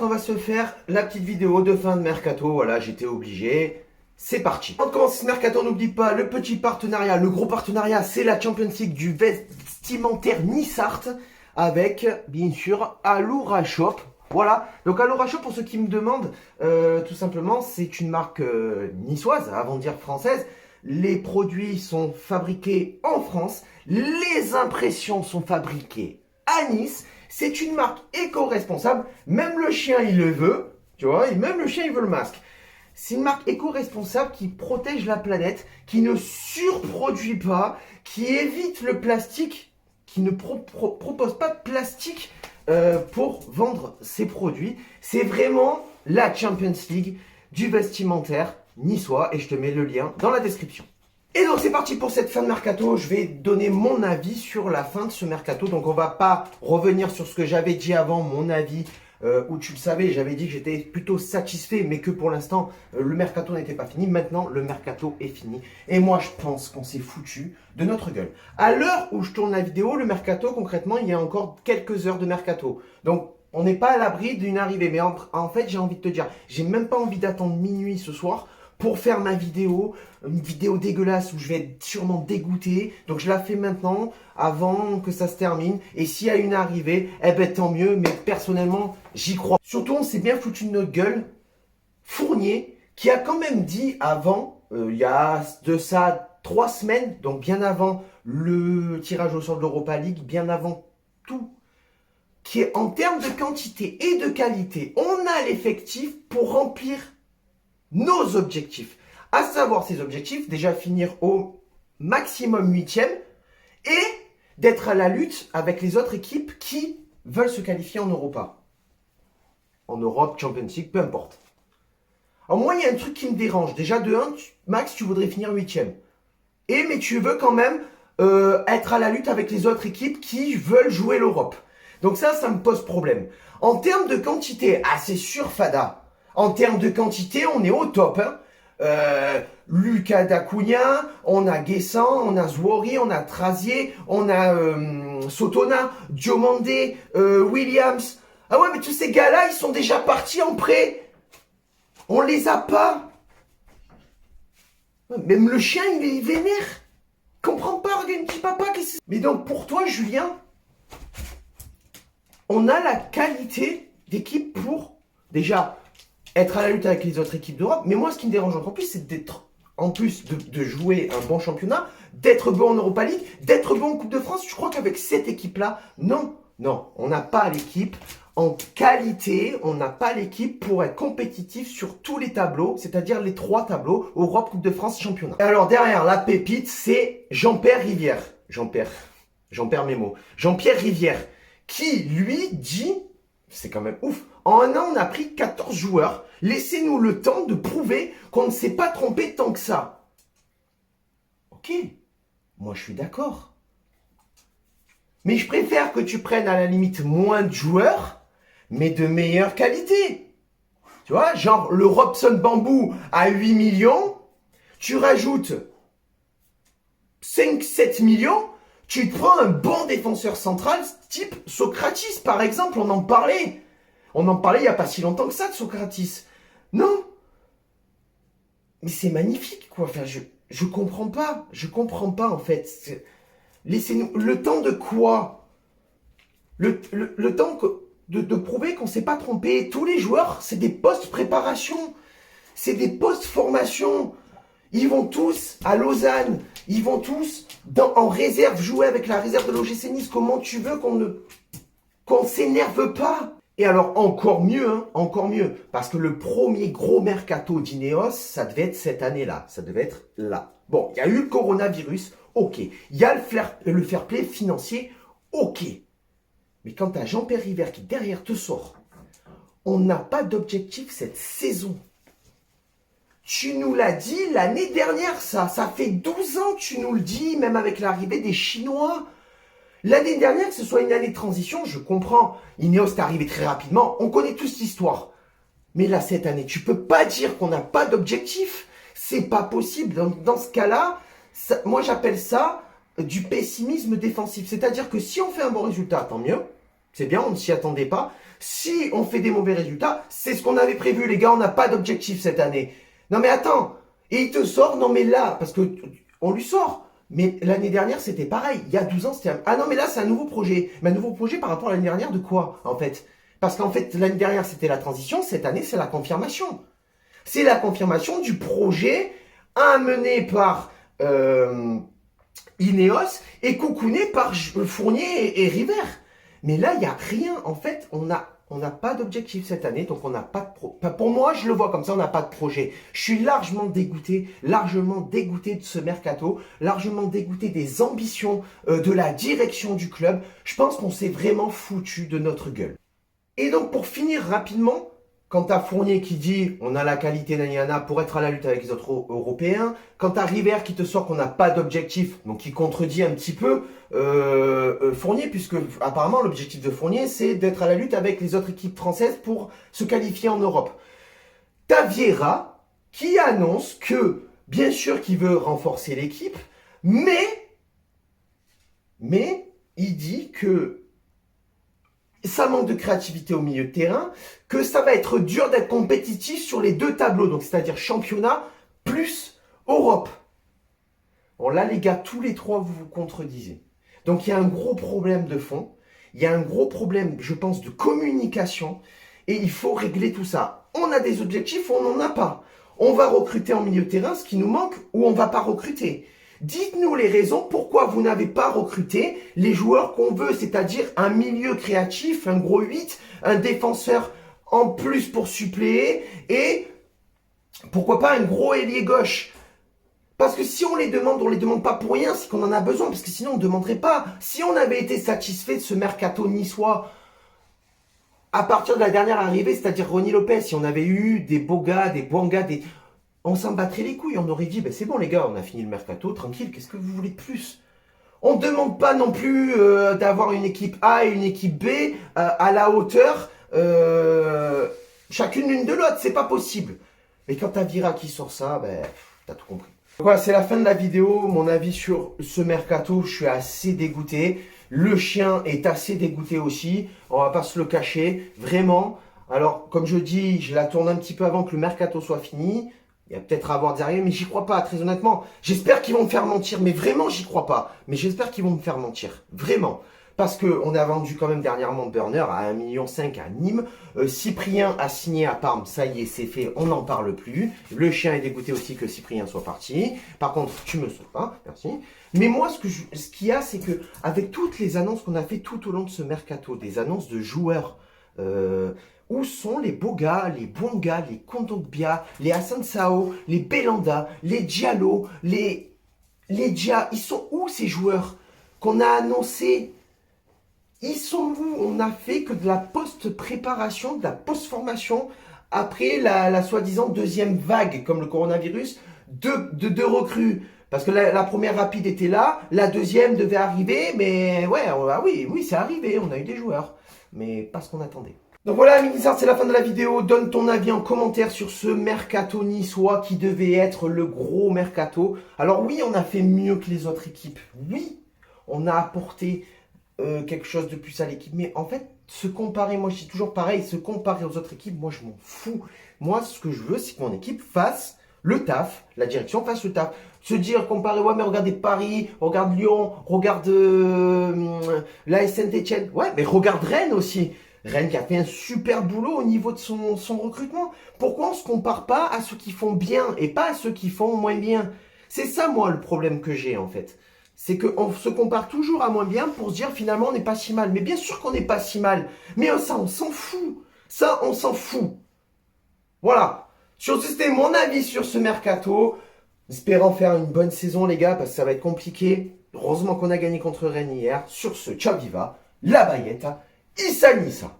On va se faire la petite vidéo de fin de mercato. Voilà, j'étais obligé. C'est parti. On commence ce mercato, n'oublie pas le petit partenariat, le gros partenariat, c'est la Champions League du vestimentaire Nissart avec, bien sûr, Alura Shop. Voilà, donc Alura Shop, pour ceux qui me demandent, tout simplement, c'est une marque niçoise, avant de dire française. Les produits sont fabriqués en France, les impressions sont fabriquées à Nice. C'est une marque éco-responsable, même le chien il le veut, tu vois, et même le chien il veut le masque. C'est une marque éco-responsable qui protège la planète, qui ne surproduit pas, qui évite le plastique, qui ne propose pas de plastique pour vendre ses produits. C'est vraiment la Champions League du vestimentaire niçois et je te mets le lien dans la description. Et donc c'est parti pour cette fin de mercato, je vais donner mon avis sur la fin de ce mercato. Donc on va pas revenir sur ce que j'avais dit avant, mon avis, où tu le savais, j'avais dit que j'étais plutôt satisfait, mais que pour l'instant, le mercato n'était pas fini. Maintenant, le mercato est fini. Et moi, je pense qu'on s'est foutu de notre gueule. À l'heure où je tourne la vidéo, le mercato, concrètement, il y a encore quelques heures de mercato. Donc, on n'est pas à l'abri d'une arrivée. Mais en fait, j'ai envie de te dire, j'ai même pas envie d'attendre minuit ce soir pour faire ma vidéo, une vidéo dégueulasse où je vais être sûrement dégoûté. Donc je la fais maintenant, avant que ça se termine. Et s'il y a une arrivée, eh ben tant mieux, mais personnellement, j'y crois. Surtout, on s'est bien foutu de notre gueule. Fournier, qui a quand même dit avant, il y a de ça 3 semaines, donc bien avant le tirage au sort de l'Europa League, bien avant tout, qui est en termes de quantité et de qualité, on a l'effectif pour remplir nos objectifs, à savoir ces objectifs, déjà finir au maximum 8e et d'être à la lutte avec les autres équipes qui veulent se qualifier en Europa. En Europe, Champions League, peu importe. Alors moi, il y a un truc qui me dérange. Déjà, de 1, Max, tu voudrais finir 8e. Mais tu veux quand même être à la lutte avec les autres équipes qui veulent jouer l'Europe. Donc ça me pose problème. En termes de quantité, c'est sûr, Fada. En termes de quantité, on est au top. Lucas Dacunia, on a Guessant, on a Zouori, on a Trazier, on a Sotona, Diomandé, Williams. Ah ouais, mais tous ces gars-là, ils sont déjà partis en prêt. On les a pas. Même le chien, il est vénère. Comprends pas, regarde, petit papa. Mais donc, pour toi, Julien, on a la qualité d'équipe pour, déjà, être à la lutte avec les autres équipes d'Europe. Mais moi, ce qui me dérange encore plus, c'est d'être, en plus de jouer un bon championnat, d'être bon en Europa League, d'être bon en Coupe de France. Je crois qu'avec cette équipe-là, non, on n'a pas l'équipe en qualité, on n'a pas l'équipe pour être compétitif sur tous les tableaux, c'est-à-dire les 3 tableaux, Europe, Coupe de France, championnat. Et alors derrière, la pépite, c'est Jean-Pierre Rivière. Jean-Pierre Mémo. Jean-Pierre Rivière, qui, lui, dit, c'est quand même ouf, en un an, on a pris 14 joueurs. Laissez-nous le temps de prouver qu'on ne s'est pas trompé tant que ça. Ok, moi je suis d'accord. Mais je préfère que tu prennes à la limite moins de joueurs, mais de meilleure qualité. Tu vois, genre le Robson Bambou à 8 millions, tu rajoutes 5-7 millions, tu te prends un bon défenseur central type Socrates par exemple, on en parlait. On en parlait il n'y a pas si longtemps que ça de Socrates. Non. Mais c'est magnifique, quoi. Enfin, je comprends pas. Je comprends pas, en fait. Laissez-nous... Le temps de quoi? Le temps de prouver qu'on ne s'est pas trompé. Tous les joueurs, c'est des postes préparation. C'est des postes formation. Ils vont tous à Lausanne. Ils vont tous en réserve jouer avec la réserve de l'OGC Nice. Comment tu veux qu'on s'énerve pas? Et alors, encore mieux, parce que le premier gros mercato d'Ineos, ça devait être cette année-là, ça devait être là. Bon, il y a eu le coronavirus, ok. Il y a le fair play financier, ok. Mais quand tu as Jean-Pierre Rivière qui derrière te sort, on n'a pas d'objectif cette saison. Tu nous l'as dit l'année dernière, ça fait 12 ans que tu nous le dis, même avec l'arrivée des Chinois. L'année dernière, que ce soit une année de transition, je comprends. Ineos est arrivé très rapidement. On connaît tous l'histoire. Mais là, cette année, tu peux pas dire qu'on n'a pas d'objectif. C'est pas possible. Dans ce cas-là, moi j'appelle ça du pessimisme défensif. C'est-à-dire que si on fait un bon résultat, tant mieux. C'est bien, on ne s'y attendait pas. Si on fait des mauvais résultats, c'est ce qu'on avait prévu, les gars, on n'a pas d'objectif cette année. Non mais attends, et il te sort, non mais là, parce que on lui sort. Mais l'année dernière, c'était pareil. Il y a 12 ans, c'était ah non mais là, c'est un nouveau projet. Mais un nouveau projet par rapport à l'année dernière de quoi, en fait? Parce qu'en fait, l'année dernière, c'était la transition. Cette année, c'est la confirmation. C'est la confirmation du projet amené par Ineos et coucouné par Fournier et River. Mais là, il n'y a rien. En fait, on n'a pas d'objectif cette année, donc on n'a pas de pour moi, je le vois comme ça, on n'a pas de projet. Je suis largement dégoûté de ce mercato, largement dégoûté des ambitions de la direction du club. Je pense qu'on s'est vraiment foutu de notre gueule. Et donc, pour finir rapidement, quant à Fournier qui dit on a la qualité d'Aniana pour être à la lutte avec les autres Européens, quant à River qui te sort qu'on n'a pas d'objectif, donc qui contredit un petit peu Fournier, puisque apparemment l'objectif de Fournier c'est d'être à la lutte avec les autres équipes françaises pour se qualifier en Europe. T'as Vieira qui annonce que, bien sûr qu'il veut renforcer l'équipe, mais il dit que ça manque de créativité au milieu de terrain, que ça va être dur d'être compétitif sur les deux tableaux, donc c'est-à-dire championnat plus Europe. Bon là les gars, tous les trois vous vous contredisez. Donc il y a un gros problème de fond, il y a un gros problème, je pense, de communication, et il faut régler tout ça. On a des objectifs ou on n'en a pas. On va recruter en milieu de terrain ce qui nous manque ou on ne va pas recruter. Dites-nous les raisons pourquoi vous n'avez pas recruté les joueurs qu'on veut, c'est-à-dire un milieu créatif, un gros 8, un défenseur en plus pour suppléer et pourquoi pas un gros ailier gauche. Parce que si on les demande pas pour rien, c'est qu'on en a besoin, parce que sinon on ne demanderait pas. Si on avait été satisfait de ce mercato niçois à partir de la dernière arrivée, c'est-à-dire Ronny Lopez, si on avait eu des Boga, des Bouanga, on s'en battrait les couilles, on aurait dit, ben c'est bon les gars, on a fini le mercato, tranquille, qu'est-ce que vous voulez de plus? On ne demande pas non plus d'avoir une équipe A et une équipe B à la hauteur, chacune l'une de l'autre, c'est pas possible. Mais quand t'as Vira qui sort ça, ben, t'as tout compris. Voilà, c'est la fin de la vidéo, mon avis sur ce mercato, je suis assez dégoûté. Le chien est assez dégoûté aussi, on va pas se le cacher, vraiment. Alors, comme je dis, je la tourne un petit peu avant que le mercato soit fini. Il y a peut-être à voir derrière, mais j'y crois pas, très honnêtement. J'espère qu'ils vont me faire mentir, mais vraiment, j'y crois pas. Mais j'espère qu'ils vont me faire mentir, vraiment. Parce qu'on a vendu quand même dernièrement Burner à 1,5 million à Nîmes. Cyprien a signé à Parme, ça y est, c'est fait, on n'en parle plus. Le chien est dégoûté aussi que Cyprien soit parti. Par contre, tu me sauves pas, merci. Mais moi, ce qu'il y a, c'est que avec toutes les annonces qu'on a fait tout au long de ce mercato, des annonces de joueurs, où sont les Boga, les Bouanga, les Kondogbia, les Hassan Sao, les Belanda, les Diallo, les Dia? Ils sont où ces joueurs qu'on a annoncés? Ils sont où? On n'a fait que de la post-préparation, de la post-formation, après la soi-disant deuxième vague, comme le coronavirus, de recrues. Parce que la première rapide était là, la deuxième devait arriver, mais ouais, oui, c'est arrivé, on a eu des joueurs. Mais pas ce qu'on attendait. Donc voilà, Minisard, c'est la fin de la vidéo. Donne ton avis en commentaire sur ce mercato niçois qui devait être le gros mercato. Alors oui, on a fait mieux que les autres équipes. Oui, on a apporté quelque chose de plus à l'équipe. Mais en fait, se comparer, moi je dis toujours pareil, se comparer aux autres équipes, moi je m'en fous. Moi, ce que je veux, c'est que mon équipe fasse le taf, la direction fasse le taf. Se dire, comparer, ouais, mais regardez Paris, regarde Lyon, regarde la Saint-Etienne. Ouais, mais regarde Rennes aussi. Rennes qui a fait un super boulot au niveau de son recrutement. Pourquoi on ne se compare pas à ceux qui font bien et pas à ceux qui font moins bien? C'est ça, moi, le problème que j'ai, en fait. C'est qu'on se compare toujours à moins bien pour se dire, finalement, on n'est pas si mal. Mais bien sûr qu'on n'est pas si mal. Mais ça, on s'en fout. Ça, on s'en fout. Voilà. C'était mon avis sur ce mercato. Espérant faire une bonne saison, les gars, parce que ça va être compliqué. Heureusement qu'on a gagné contre Rennes hier. Sur ce, ciao viva, la baguette. Issa Nissa.